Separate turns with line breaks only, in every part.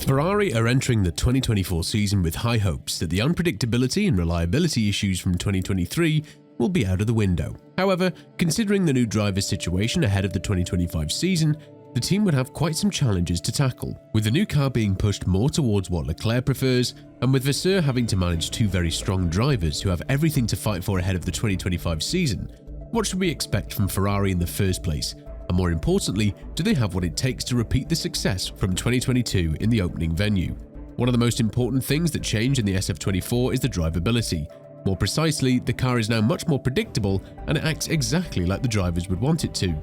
Ferrari are entering the 2024 season with high hopes that the unpredictability and reliability issues from 2023 will be out of the window. However, considering the new driver's situation ahead of the 2025 season, the team would have quite some challenges to tackle, with the new car being pushed more towards what Leclerc prefers, and with Vasseur having to manage two very strong drivers who have everything to fight for ahead of the 2025 season. What should we expect from Ferrari in the first place? And more importantly, do they have what it takes to repeat the success from 2022 in the opening venue? One of the most important things that changed in the SF-24 is the drivability. More precisely, the car is now much more predictable and it acts exactly like the drivers would want it to.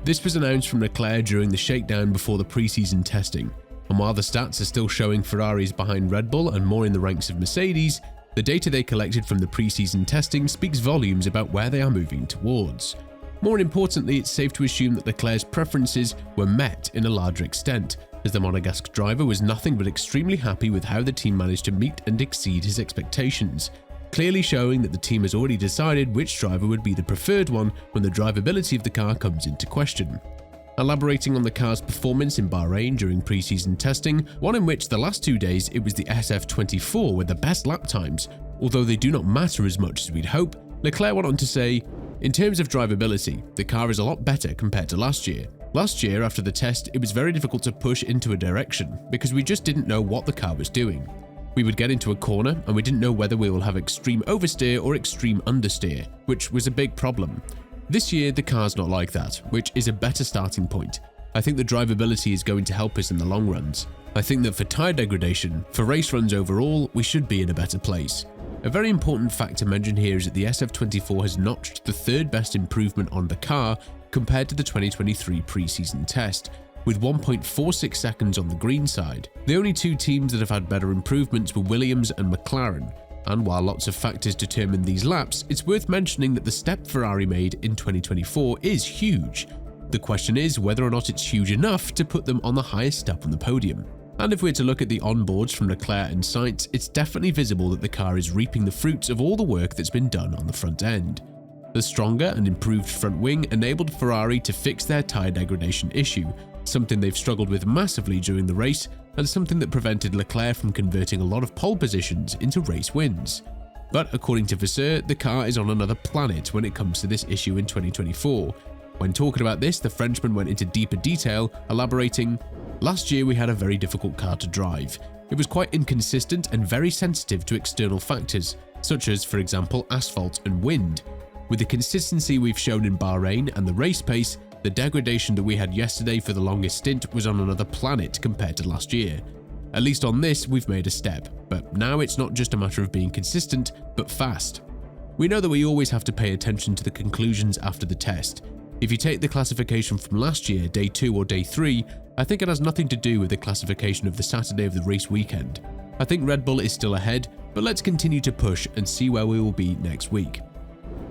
This was announced from Leclerc during the shakedown before the pre-season testing. And while the stats are still showing Ferraris behind Red Bull and more in the ranks of Mercedes, the data they collected from the pre-season testing speaks volumes about where they are moving towards. More importantly, it's safe to assume that Leclerc's preferences were met in a larger extent, as the Monegasque driver was nothing but extremely happy with how the team managed to meet and exceed his expectations, clearly showing that the team has already decided which driver would be the preferred one when the drivability of the car comes into question. Elaborating on the car's performance in Bahrain during pre-season testing, one in which the last 2 days it was the SF-24 with the best lap times, although they do not matter as much as we'd hope, Leclerc went on to say, "In terms of drivability, the car is a lot better compared to last year. Last year, after the test, it was very difficult to push into a direction because we just didn't know what the car was doing. We would get into a corner and we didn't know whether we will have extreme oversteer or extreme understeer, which was a big problem. This year, the car's not like that, which is a better starting point. I think the drivability is going to help us in the long runs. I think that for tyre degradation, for race runs overall, we should be in a better place." A very important fact to mention here is that the SF-24 has notched the third best improvement on the car compared to the 2023 pre-season test, with 1.46 seconds on the green side. The only two teams that have had better improvements were Williams and McLaren, and while lots of factors determine these laps, it's worth mentioning that the step Ferrari made in 2024 is huge. The question is whether or not it's huge enough to put them on the highest step on the podium. And if we're to look at the onboards from Leclerc and Sainz, it's definitely visible that the car is reaping the fruits of all the work that's been done on the front end. The stronger and improved front wing enabled Ferrari to fix their tyre degradation issue, something they've struggled with massively during the race and something that prevented Leclerc from converting a lot of pole positions into race wins. But according to Vasseur, the car is on another planet when it comes to this issue in 2024. When talking about this, the Frenchman went into deeper detail, elaborating, "Last year we had a very difficult car to drive. It was quite inconsistent and very sensitive to external factors, such as, for example, asphalt and wind. With the consistency we've shown in Bahrain and the race pace, the degradation that we had yesterday for the longest stint was on another planet compared to last year. At least on this, we've made a step, but now it's not just a matter of being consistent, but fast. We know that we always have to pay attention to the conclusions after the test. If you take the classification from last year, day 2 or day 3, I think it has nothing to do with the classification of the Saturday of the race weekend. I think Red Bull is still ahead, but let's continue to push and see where we will be next week."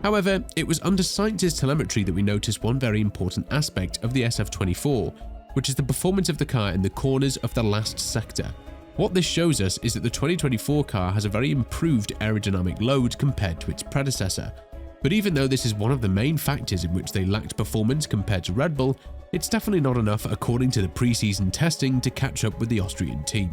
However, it was under Sainz's telemetry that we noticed one very important aspect of the SF-24, which is the performance of the car in the corners of the last sector. What this shows us is that the 2024 car has a very improved aerodynamic load compared to its predecessor. But even though this is one of the main factors in which they lacked performance compared to Red Bull, it's definitely not enough according to the pre-season testing to catch up with the Austrian team.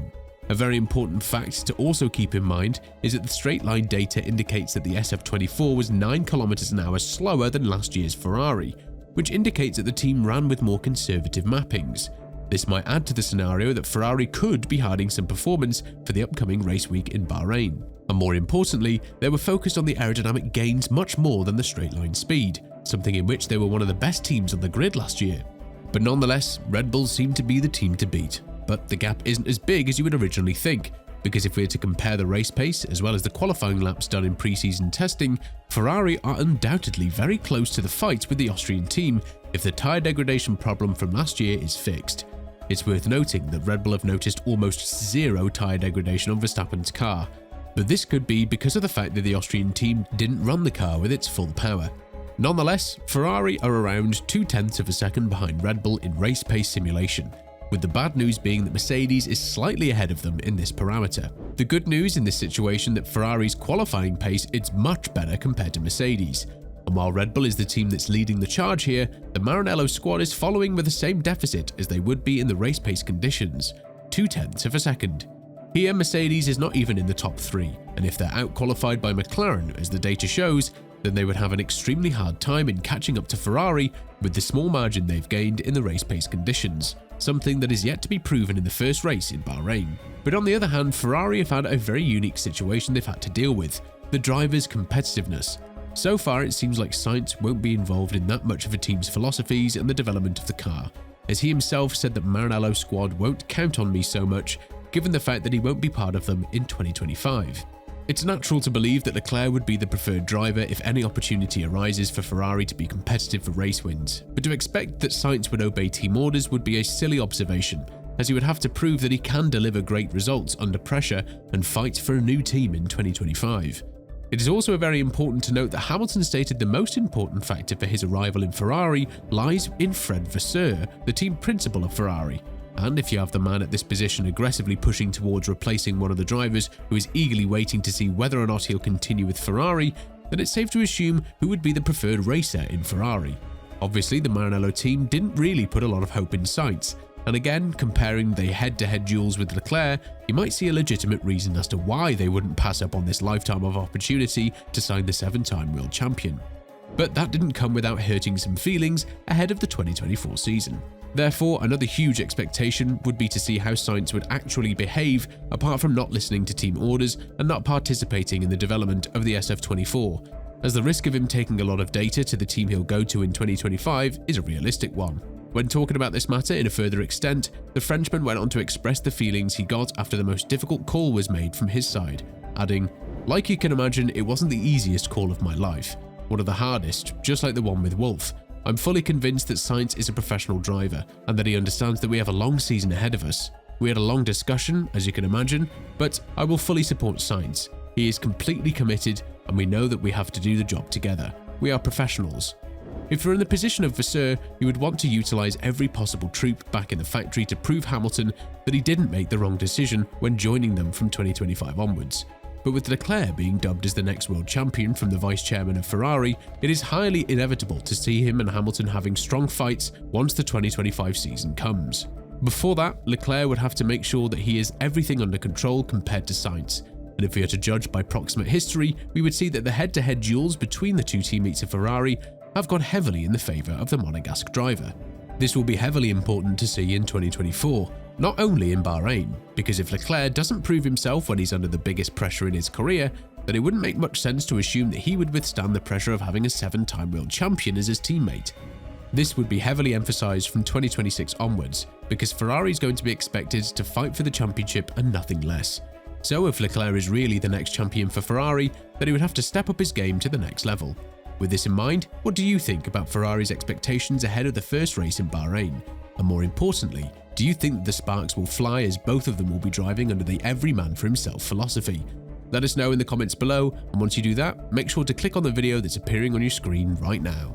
A very important fact to also keep in mind is that the straight line data indicates that the SF-24 was 9 km an hour slower than last year's Ferrari, which indicates that the team ran with more conservative mappings. This might add to the scenario that Ferrari could be hiding some performance for the upcoming race week in Bahrain. And more importantly, they were focused on the aerodynamic gains much more than the straight line speed, something in which they were one of the best teams on the grid last year. But nonetheless, Red Bull seemed to be the team to beat. But the gap isn't as big as you would originally think, because if we were to compare the race pace as well as the qualifying laps done in pre-season testing, Ferrari are undoubtedly very close to the fight with the Austrian team if the tyre degradation problem from last year is fixed. It's worth noting that Red Bull have noticed almost zero tyre degradation on Verstappen's car, but this could be because of the fact that the Austrian team didn't run the car with its full power. Nonetheless, Ferrari are around 0.2 of a second behind Red Bull in race pace simulation, with the bad news being that Mercedes is slightly ahead of them in this parameter. The good news in this situation that Ferrari's qualifying pace is much better compared to Mercedes. And while Red Bull is the team that's leading the charge here, the Maranello squad is following with the same deficit as they would be in the race pace conditions. 0.2 of a second. Here, Mercedes is not even in the top 3, and if they're out-qualified by McLaren, as the data shows, then they would have an extremely hard time in catching up to Ferrari with the small margin they've gained in the race pace conditions, something that is yet to be proven in the first race in Bahrain. But on the other hand, Ferrari have had a very unique situation they've had to deal with: the driver's competitiveness. So far, it seems like Sainz won't be involved in that much of a team's philosophies and the development of the car, as he himself said that Maranello's squad won't count on me so much, given the fact that he won't be part of them in 2025. It's natural to believe that Leclerc would be the preferred driver if any opportunity arises for Ferrari to be competitive for race wins, but to expect that Sainz would obey team orders would be a silly observation, as he would have to prove that he can deliver great results under pressure and fight for a new team in 2025. It is also very important to note that Hamilton stated the most important factor for his arrival in Ferrari lies in Fred Vasseur, the team principal of Ferrari. And if you have the man at this position aggressively pushing towards replacing one of the drivers who is eagerly waiting to see whether or not he'll continue with Ferrari, then it's safe to assume who would be the preferred racer in Ferrari. Obviously, the Maranello team didn't really put a lot of hope in Sainz, and again, comparing the head-to-head duels with Leclerc, you might see a legitimate reason as to why they wouldn't pass up on this lifetime of opportunity to sign the 7-time world champion. But that didn't come without hurting some feelings ahead of the 2024 season. Therefore, another huge expectation would be to see how Sainz would actually behave apart from not listening to team orders and not participating in the development of the SF-24, as the risk of him taking a lot of data to the team he'll go to in 2025 is a realistic one. When talking about this matter in a further extent, the Frenchman went on to express the feelings he got after the most difficult call was made from his side, adding, "Like you can imagine, it wasn't the easiest call of my life. One of the hardest, just like the one with Wolff. I'm fully convinced that Sainz is a professional driver and that he understands that we have a long season ahead of us. We had a long discussion, as you can imagine, but I will fully support Sainz. He is completely committed and we know that we have to do the job together. We are professionals." If you're in the position of Vasseur, you would want to utilise every possible troop back in the factory to prove Hamilton that he didn't make the wrong decision when joining them from 2025 onwards. But with Leclerc being dubbed as the next world champion from the vice chairman of Ferrari, it is highly inevitable to see him and Hamilton having strong fights once the 2025 season comes. Before that, Leclerc would have to make sure that he has everything under control compared to Sainz, and if we are to judge by proximate history, we would see that the head-to-head duels between the two teammates of Ferrari have gone heavily in the favour of the Monegasque driver. This will be heavily important to see in 2024, not only in Bahrain, because if Leclerc doesn't prove himself when he's under the biggest pressure in his career, then it wouldn't make much sense to assume that he would withstand the pressure of having a 7-time world champion as his teammate. This would be heavily emphasised from 2026 onwards, because Ferrari is going to be expected to fight for the championship and nothing less. So if Leclerc is really the next champion for Ferrari, then he would have to step up his game to the next level. With this in mind, what do you think about Ferrari's expectations ahead of the first race in Bahrain? And more importantly, do you think that the sparks will fly as both of them will be driving under the every man for himself philosophy? Let us know in the comments below, and once you do that, make sure to click on the video that's appearing on your screen right now.